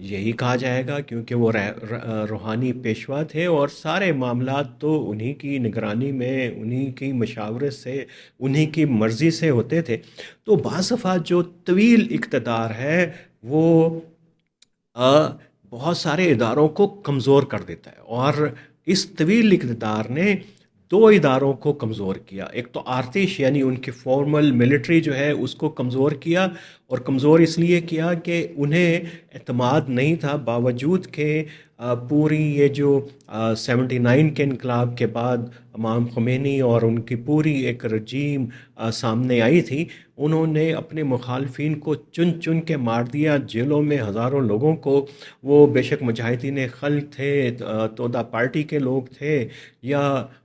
یہی کہا جائے گا کیونکہ وہ روحانی پیشوا تھے اور سارے معاملات تو انہی کی نگرانی میں، انہی کی مشاورت سے، انہی کی مرضی سے ہوتے تھے۔ تو بعض دفعہ جو طویل اقتدار ہے وہ آ، بہت سارے اداروں کو کمزور کر دیتا ہے، اور اس طویل اقتدار نے دو اداروں کو کمزور کیا۔ ایک تو آرتش یعنی ان کی فارمل ملٹری جو ہے اس کو کمزور کیا، اور کمزور اس لیے کیا کہ انہیں اعتماد نہیں تھا، باوجود کہ پوری یہ جو 79 کے انقلاب کے بعد امام خمینی اور ان کی پوری ایک رجیم سامنے آئی تھی، انہوں نے اپنے مخالفین کو چن چن کے مار دیا، جیلوں میں ہزاروں لوگوں کو، وہ بے شک مجاہدین خلق تھے، تودا پارٹی کے لوگ تھے، یا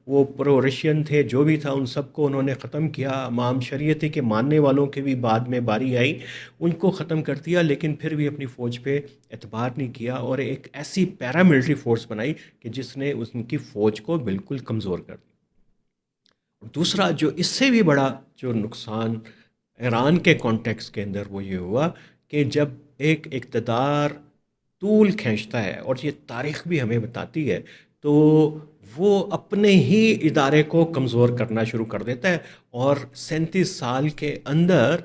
وہ پرو رشین تھے، جو بھی تھا ان سب کو انہوں نے ختم کیا۔ امام شریعتی کے ماننے والوں کے بھی بعد میں باری آئی، ان کو ختم کر دیا، لیکن پھر بھی اپنی فوج پہ اعتبار نہیں کیا، اور ایک ایسی پیراملٹری فورس بنائی کہ جس نے ان کی فوج کو بالکل کمزور کر دیا۔ دوسرا جو اس سے بھی بڑا جو نقصان ایران کے کانٹیکس کے اندر وہ یہ ہوا کہ جب ایک اقتدار طول کھینچتا ہے، اور یہ تاریخ بھی ہمیں بتاتی ہے، تو وہ اپنے ہی ادارے کو کمزور کرنا شروع کر دیتا ہے، اور 37 سال کے اندر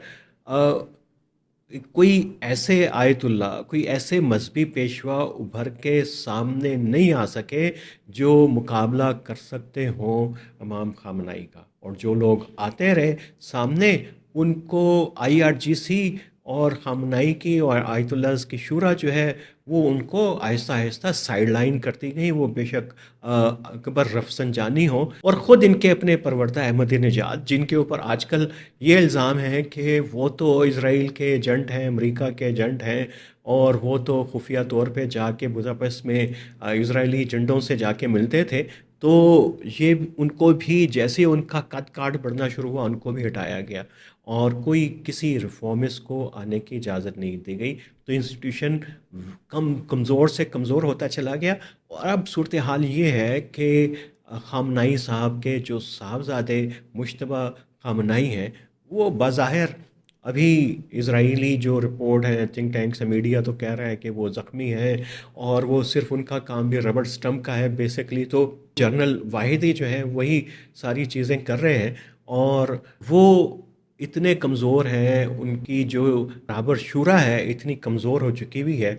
کوئی ایسے آیت اللہ، کوئی ایسے مذہبی پیشوا ابھر کے سامنے نہیں آ سکے جو مقابلہ کر سکتے ہوں امام خامنائی کا، اور جو لوگ آتے رہے سامنے ان کو آئی آر جی سی اور خامنائی کی اور آیت اللہ کی شورا جو ہے وہ ان کو آہستہ آہستہ سائیڈ لائن کرتی گئی، وہ بے شک اکبر رفسنجانی ہوں، اور خود ان کے اپنے پروردہ احمدی نژاد جن کے اوپر آج کل یہ الزام ہے کہ وہ تو اسرائیل کے ایجنٹ ہیں، امریکہ کے ایجنٹ ہیں، اور وہ تو خفیہ طور پہ جا کے بداپست میں اسرائیلی ایجنٹوں سے جا کے ملتے تھے، تو یہ ان کو بھی جیسے ان کا قد کاٹ بڑھنا شروع ہوا ان کو بھی ہٹایا گیا، اور کوئی کسی ریفارمسٹ کو آنے کی اجازت نہیں دی گئی، تو انسٹیٹیوشن کمزور سے کمزور ہوتا چلا گیا۔ اور اب صورتحال یہ ہے کہ خامنائی صاحب کے جو صاحبزادے مشتبہ خامنائی ہیں، وہ بظاہر ابھی اسرائیلی جو رپورٹ ہے تھنک ٹینک سے، میڈیا تو کہہ رہا ہے کہ وہ زخمی ہیں، اور وہ صرف ان کا کام بھی ربڑ سٹمپ کا ہے بیسکلی، تو جنرل واحدی جو ہے وہی ساری چیزیں کر رہے ہیں، اور وہ اتنے کمزور ہیں، ان کی جو رابر شورا ہے اتنی کمزور ہو چکی ہوئی ہے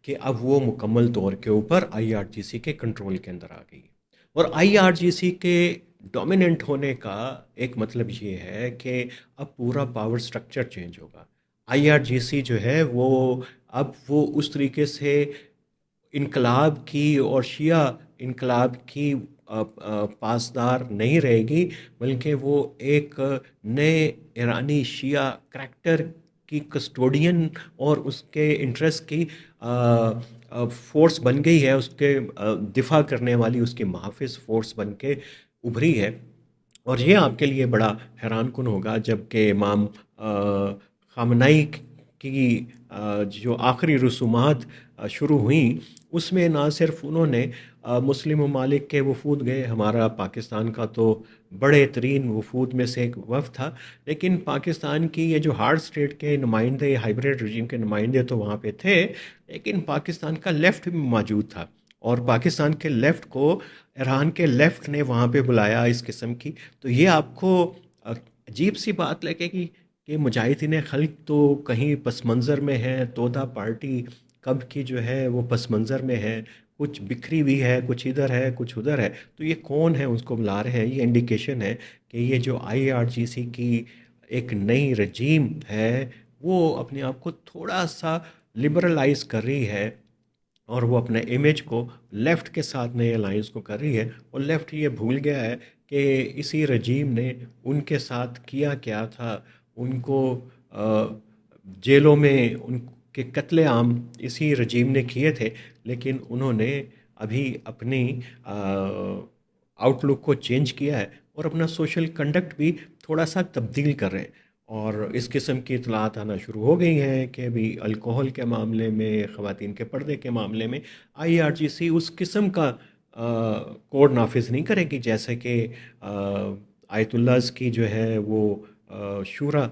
کہ اب وہ مکمل طور کے اوپر آئی آر جی سی کے کنٹرول کے اندر آ گئی ہے۔ اور آئی آر جی سی کے ڈومیننٹ ہونے کا ایک مطلب یہ ہے کہ اب پورا پاور سٹرکچر چینج ہوگا۔ آئی آر جی سی جو ہے وہ اس طریقے سے انقلاب کی اور شیعہ انقلاب کی پاسدار نہیں رہے گی، بلکہ وہ ایک نئے ایرانی شیعہ کریکٹر کی کسٹوڈین اور اس کے انٹرسٹ کی فورس بن گئی ہے، اس کے دفاع کرنے والی، اس کی محافظ فورس بن کے ابھری ہے۔ اور یہ آپ کے لیے بڑا حیران کن ہوگا جب کہ امام خامنائی کی جو آخری رسومات شروع ہوئیں، اس میں نہ صرف انہوں نے مسلم ممالک کے وفود گئے، ہمارا پاکستان کا تو بڑے ترین وفود میں سے ایک وفد تھا، لیکن پاکستان کی یہ جو ہارڈ اسٹیٹ کے نمائندے، ہائیبریڈ رجیم کے نمائندے تو وہاں پہ تھے، لیکن پاکستان کا لیفٹ بھی موجود تھا، اور پاکستان کے لیفٹ کو ایران کے لیفٹ نے وہاں پہ بلایا اس قسم کی۔ تو یہ آپ کو عجیب سی بات لگے گی کہ مجاہدین خلق تو کہیں پس منظر میں ہے، تودا پارٹی کب کی جو ہے وہ پس منظر میں ہے، کچھ بکھری ہوئی ہے، کچھ ادھر ہے کچھ ادھر ہے، تو یہ کون ہے اس کو بلا رہے ہیں؟ یہ انڈیکیشن ہے کہ یہ جو آئی آر جی سی کی ایک نئی رجیم ہے وہ اپنے آپ کو تھوڑا سا لبرلائز کر رہی ہے، اور وہ اپنے امیج کو لیفٹ کے ساتھ نئے الائنس کو کر رہی ہے، اور لیفٹ یہ بھول گیا ہے کہ اسی رجیم نے ان کے ساتھ کیا کیا تھا، ان کو جیلوں میں ان کے قتل عام اسی رجیم نے کیے تھے، لیکن انہوں نے ابھی اپنی آؤٹ لک کو چینج کیا ہے، اور اپنا سوشل کنڈکٹ بھی تھوڑا سا تبدیل کر رہے ہیں، اور اس قسم کی اطلاعات آنا شروع ہو گئی ہیں کہ ابھی الکوہل کے معاملے میں، خواتین کے پردے کے معاملے میں آئی آر جی سی اس قسم کا کوڈ نافذ نہیں کرے گی جیسے کہ آیت اللہ کی جو ہے وہ شورا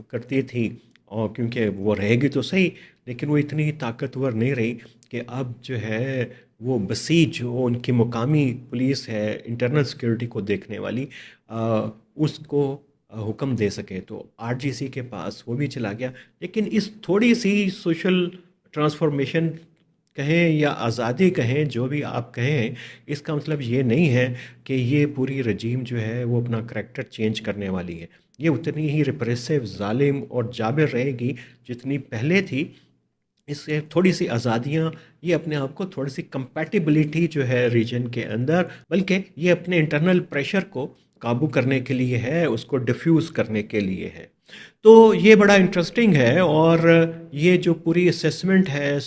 کرتی تھی، اور کیونکہ وہ رہے گی تو صحیح، لیکن وہ اتنی طاقتور نہیں رہی کہ اب جو ہے وہ بسیج، وہ ان کی مقامی پولیس ہے انٹرنل سیکیورٹی کو دیکھنے والی، اس کو حکم دے سکے۔ تو آر جی سی کے پاس وہ بھی چلا گیا۔ لیکن اس تھوڑی سی سوشل ٹرانسفارمیشن کہیں یا آزادی کہیں، جو بھی آپ کہیں، اس کا مطلب یہ نہیں ہے کہ یہ پوری رجیم جو ہے وہ اپنا کریکٹر چینج کرنے والی ہے۔ یہ اتنی ہی ریپریسو، ظالم اور جابر رہے گی جتنی پہلے تھی۔ اس سے تھوڑی سی آزادیاں، یہ اپنے آپ کو تھوڑی سی کمپیٹیبلٹی جو ہے ریجن کے اندر، بلکہ یہ اپنے انٹرنل پریشر کو قابو کرنے کے لیے ہے، اس کو ڈیفیوز کرنے کے لیے ہے۔ تو یہ بڑا انٹرسٹنگ ہے، اور یہ جو پوری اسیسمنٹ ہے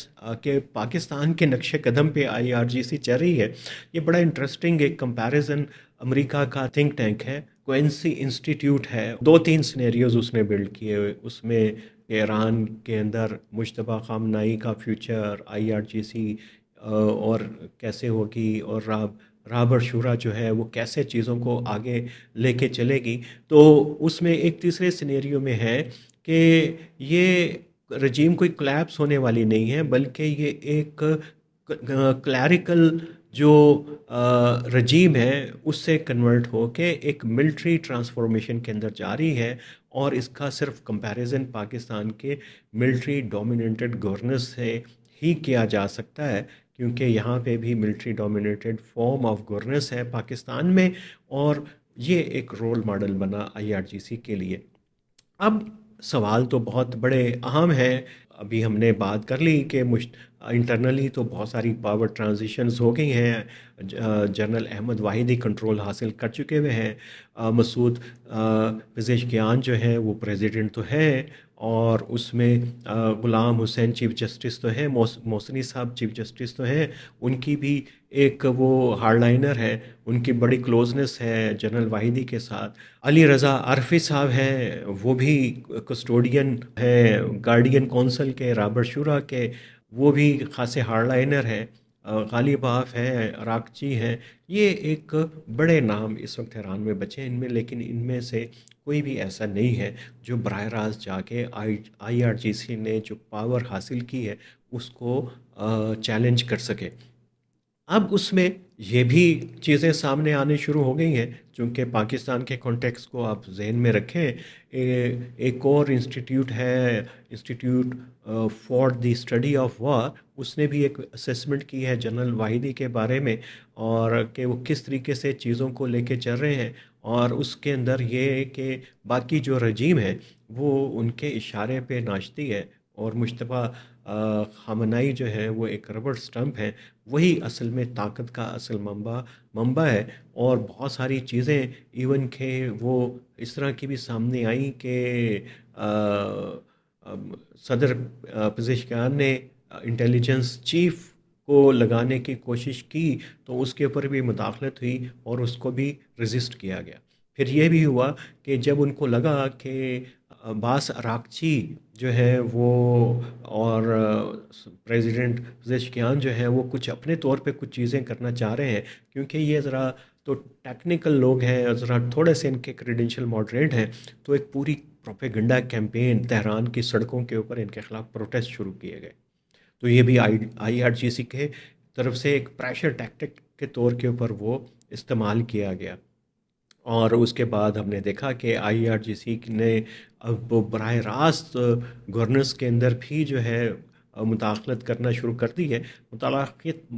کہ پاکستان کے نقش قدم پہ آئی آر جی سی چل رہی ہے، یہ بڑا انٹرسٹنگ ایک کمپیریزن امریکہ کا تھنک ٹینک ہے، کوئنسی انسٹیٹیوٹ ہے، 2-3 سینیریوز اس نے بلڈ کیے ہوئے، اس میں ایران کے اندر مجتبیٰ خامنائی کا فیوچر، آئی آر جی سی اور کیسے ہوگی، اور رابر شورا جو ہے وہ کیسے چیزوں کو آگے لے کے چلے گی۔ تو اس میں ایک تیسرے سینیریو میں ہے کہ یہ رجیم کوئی کلیپس ہونے والی نہیں ہے، بلکہ یہ ایک کلیریکل جو رجیم ہے اس سے کنورٹ ہو کے ایک ملٹری ٹرانسفارمیشن کے اندر جا رہی ہے، اور اس کا صرف کمپیریزن پاکستان کے ملٹری ڈومیننٹڈ گورننس سے ہی کیا جا سکتا ہے، کیونکہ یہاں پہ بھی military dominated form of governance ہے پاکستان میں، اور یہ ایک رول ماڈل بنا آئی آر جی سی کے لیے۔ اب سوال تو بہت بڑے اہم ہیں۔ ابھی ہم نے بات کر لی کہ انٹرنلی تو بہت ساری پاور ٹرانزیشنز ہو گئی ہیں، جنرل احمد واحدی کنٹرول حاصل کر چکے ہوئے ہیں، مسعود پزشکیان جو ہیں وہ پریزیڈنٹ تو ہیں، اور اس میں غلام حسین چیف جسٹس تو ہیں، محسنی صاحب چیف جسٹس تو ہیں، ان کی بھی ایک وہ ہارڈ لائنر ہے، ان کی بڑی کلوزنس ہے جنرل واحدی کے ساتھ۔ علی رضا عارفی صاحب ہیں، وہ بھی کسٹوڈین ہیں گارڈین کونسل کے رابر شورا کے، وہ بھی خاصے ہارڈ لائنر ہیں۔ غالب آف ہیں، راکچی ہیں، یہ ایک بڑے نام اس وقت ایران میں بچے ہیں ان میں، لیکن ان میں سے کوئی بھی ایسا نہیں ہے جو براہ راست جا کے آئی آر جی سی نے جو پاور حاصل کی ہے اس کو چیلنج کر سکے۔ اب اس میں یہ بھی چیزیں سامنے آنے شروع ہو گئی ہیں، چونکہ پاکستان کے کانٹیکس کو آپ ذہن میں رکھیں، ایک اور انسٹیٹیوٹ ہے، institute for the study of war, اس نے بھی ایک اسیسمنٹ کی ہے جنرل واحدی کے بارے میں، اور کہ وہ کس طریقے سے چیزوں کو لے کے چل رہے ہیں، اور اس کے اندر یہ ہے کہ باقی جو رجیم ہے وہ ان کے اشارے پہ ناچتی ہے، اور مجتبیٰ خامنائی جو ہے وہ ایک ربڑ سٹمپ ہے، وہی اصل میں طاقت کا اصل منبع ہے۔ اور بہت ساری چیزیں ایون کہ وہ اس طرح کی بھی سامنے آئیں کہ صدر پزشکیان نے انٹیلیجنس چیف کو لگانے کی کوشش کی، تو اس کے اوپر بھی مداخلت ہوئی اور اس کو بھی ریزسٹ کیا گیا۔ پھر یہ بھی ہوا کہ جب ان کو لگا کہ عباس اراکچی جو ہے وہ اور پریزیڈنٹ پزشکیان جو ہے وہ کچھ اپنے طور پہ کچھ چیزیں کرنا چاہ رہے ہیں، کیونکہ یہ ذرا تو ٹیکنیکل لوگ ہیں اور ذرا تھوڑے سے ان کے کریڈینشیل ماڈریٹ ہیں، تو ایک پوری پروپیگنڈا کیمپین تہران کی سڑکوں کے اوپر ان کے خلاف پروٹیسٹ شروع کیے گئے۔ تو یہ بھی آئی آر جی سی کے طرف سے ایک پریشر ٹیکٹک کے طور کے اوپر وہ استعمال کیا گیا۔ اور اس کے بعد ہم نے دیکھا کہ آئی آر جی سی نے اب براہ راست گورننس کے اندر بھی جو ہے مداخلت کرنا شروع کر دی ہے۔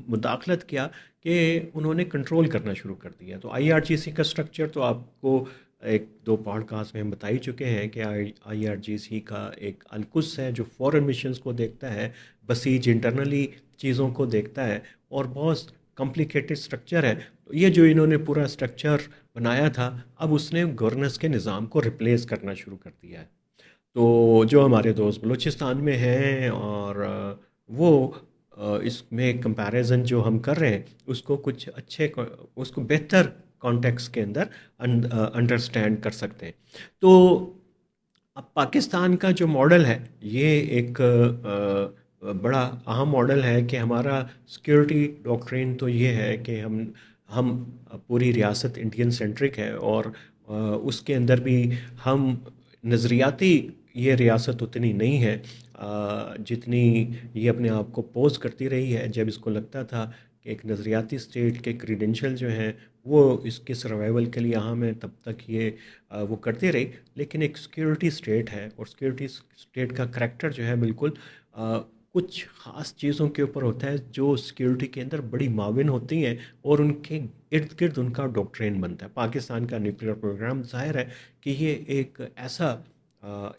مداخلت کیا کہ انہوں نے کنٹرول کرنا شروع کر دیا۔ تو آئی آر جی سی کا سٹرکچر تو آپ کو ایک دو پوڈ کاسٹ میں ہم بتا ہی چکے ہیں کہ آئی آر جی سی کا ایک القدس ہے جو فورن مشنز کو دیکھتا ہے، بسیج انٹرنلی چیزوں کو دیکھتا ہے، اور بہت کمپلیکیٹڈ سٹرکچر ہے۔ یہ جو انہوں نے پورا سٹرکچر بنایا تھا، اب اس نے گورننس کے نظام کو ریپلیس کرنا شروع کر دیا ہے۔ تو جو ہمارے دوست بلوچستان میں ہیں، اور وہ اس میں کمپیریزن جو ہم کر رہے ہیں اس کو کچھ اچھے، اس کو بہتر کانٹیکس کے اندر انڈرسٹینڈ کر سکتے ہیں۔ تو اب پاکستان کا جو ماڈل ہے یہ ایک بڑا اہم ماڈل ہے کہ ہمارا سیکیورٹی ڈاکٹرین تو یہ ہے کہ ہم پوری ریاست انڈین سینٹرک ہے، اور اس کے اندر بھی ہم نظریاتی یہ ریاست اتنی نہیں ہے، جتنی یہ اپنے آپ کو پوز کرتی رہی ہے، جب اس کو لگتا تھا کہ ایک نظریاتی اسٹیٹ کے کریڈینشیل جو ہیں وہ اس کے سروائیول کے لیے اہم ہے، تب تک یہ وہ کرتی رہی. لیکن ایک سیکیورٹی اسٹیٹ ہے، اور سیکیورٹی اسٹیٹ کا کریکٹر جو ہے بالکل آ، کچھ خاص چیزوں کے اوپر ہوتا ہے جو سیکیورٹی کے اندر بڑی معاون ہوتی ہیں، اور ان کے ارد گرد ان کا ڈاکٹرین بنتا ہے. پاکستان کا نیوکلیر پروگرام ظاہر ہے کہ یہ ایک ایسا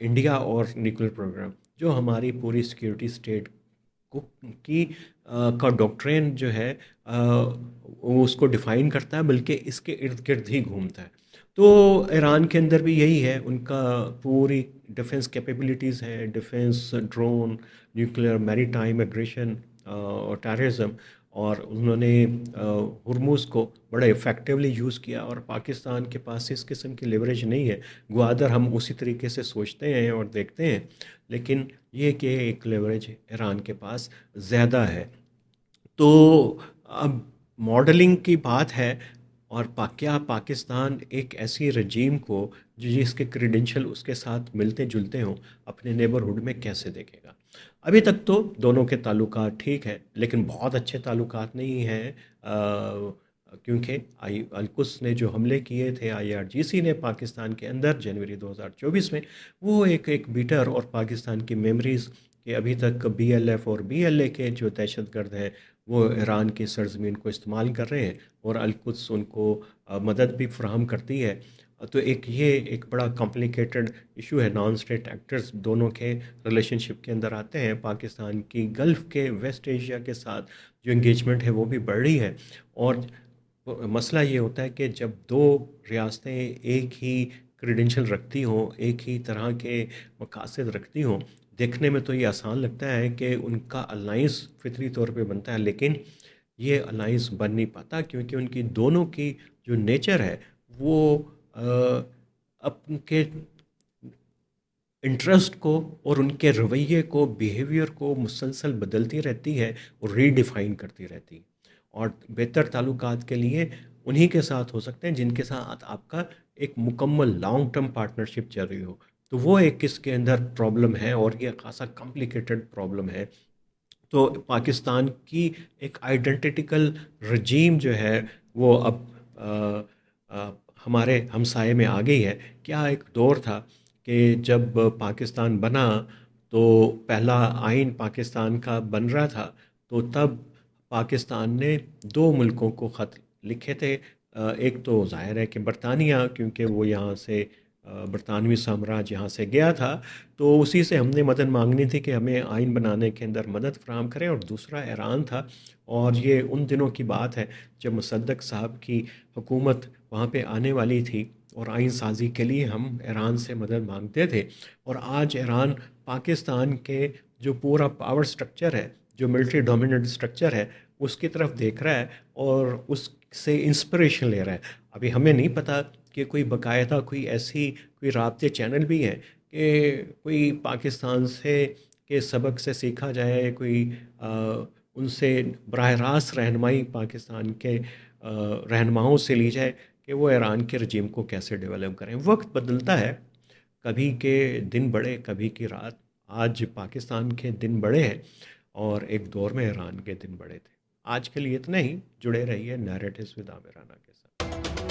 انڈیا اور نیوکلیر پروگرام جو ہماری پوری سیکیورٹی اسٹیٹ کو کی کا ڈاکٹرین جو ہے وہ اس کو ڈیفائن کرتا ہے، بلکہ اس کے ارد گرد ہی گھومتا ہے. تو ایران کے اندر بھی یہی ہے، ان کا پوری ڈیفنس کیپیبلٹیز ہے، ڈیفنس، ڈرون، نیوکلیر، میری ٹائم ایگریشن اور ٹیررزم. اور انہوں نے ہرموز کو بڑا افیکٹولی یوز کیا، اور پاکستان کے پاس اس قسم کی لیوریج نہیں ہے. گوادر ہم اسی طریقے سے سوچتے ہیں اور دیکھتے ہیں، لیکن یہ کہ ایک لیوریج ایران کے پاس زیادہ ہے. تو اب ماڈلنگ کی بات ہے، اور کیا پاکستان ایک ایسی رجیم کو جو جس کے کریڈینشیل اس کے ساتھ ملتے جلتے ہوں اپنے نیبرہڈ میں کیسے دیکھے گا؟ ابھی تک تو دونوں کے تعلقات ٹھیک ہیں، لیکن بہت اچھے تعلقات نہیں ہیں. کیونکہ القدس نے جو حملے کیے تھے IRGC نے پاکستان کے اندر جنوری 2024 میں، وہ ایک بیٹر اور پاکستان کی میموریز کہ ابھی تک BLF اور BLA کے جو دہشت گرد ہیں وہ ایران کی سرزمین کو استعمال کر رہے ہیں، اور القدس ان کو مدد بھی فراہم کرتی ہے. تو یہ ایک بڑا کمپلیکیٹڈ ایشو ہے. نان اسٹیٹ ایکٹرز دونوں کے ریلیشن شپ کے اندر آتے ہیں. پاکستان کی گلف کے ویسٹ ایشیا کے ساتھ جو انگیجمنٹ ہے وہ بھی بڑھ رہی ہے. اور مسئلہ یہ ہوتا ہے کہ جب دو ریاستیں ایک ہی کریڈینشل رکھتی ہوں، ایک ہی طرح کے مقاصد رکھتی ہوں، دیکھنے میں تو یہ آسان لگتا ہے کہ ان کا الائنس فطری طور پہ بنتا ہے، لیکن یہ الائنس بن نہیں پاتا، کیونکہ ان کی دونوں کی جو نیچر ہے وہ اپن کے انٹرسٹ کو اور ان کے رویے کو، بیہیویئر کو مسلسل بدلتی رہتی ہے اور ری ڈیفائن کرتی رہتی ہے. اور بہتر تعلقات کے لیے انہی کے ساتھ ہو سکتے ہیں جن کے ساتھ آپ کا ایک مکمل لانگ ٹرم پارٹنرشپ چل رہی ہو. تو وہ ایک اس کے اندر پرابلم ہے، اور یہ خاصا کمپلیکیٹڈ پرابلم ہے. تو پاکستان کی ایک آئیڈینٹیکل رجیم جو ہے وہ اب ہمارے ہمسائے میں آ گئی ہے. کیا ایک دور تھا کہ جب پاکستان بنا تو پہلا آئین پاکستان کا بن رہا تھا، تو تب پاکستان نے دو ملکوں کو خط لکھے تھے. ایک تو ظاہر ہے کہ برطانیہ، کیونکہ وہ یہاں سے برطانوی سامراج یہاں سے گیا تھا، تو اسی سے ہم نے مدد مانگنی تھی کہ ہمیں آئین بنانے کے اندر مدد فراہم کریں. اور دوسرا ایران تھا، اور یہ ان دنوں کی بات ہے جب مصدق صاحب کی حکومت وہاں پہ آنے والی تھی، اور آئین سازی کے لیے ہم ایران سے مدد مانگتے تھے. اور آج ایران پاکستان کے جو پورا پاور سٹرکچر ہے، جو ملٹری ڈومیننٹ سٹرکچر ہے، اس کی طرف دیکھ رہا ہے اور اس سے انسپریشن لے رہا ہے. ابھی ہمیں نہیں پتہ کہ کوئی باقاعدہ کوئی رابطے چینل بھی ہیں کہ کوئی پاکستان سے کے سبق سے سیکھا جائے، کوئی ان سے براہ راست رہنمائی پاکستان کے رہنماؤں سے لی جائے کہ وہ ایران کے رجیم کو کیسے ڈیولپ کریں. وقت بدلتا ہے، کبھی کے دن بڑے، کبھی کی رات. آج پاکستان کے دن بڑے ہیں، اور ایک دور میں ایران کے دن بڑے تھے. آج کے لیے اتنا ہی. جڑے رہیے نیریٹوز ود عامر رانا کے ساتھ.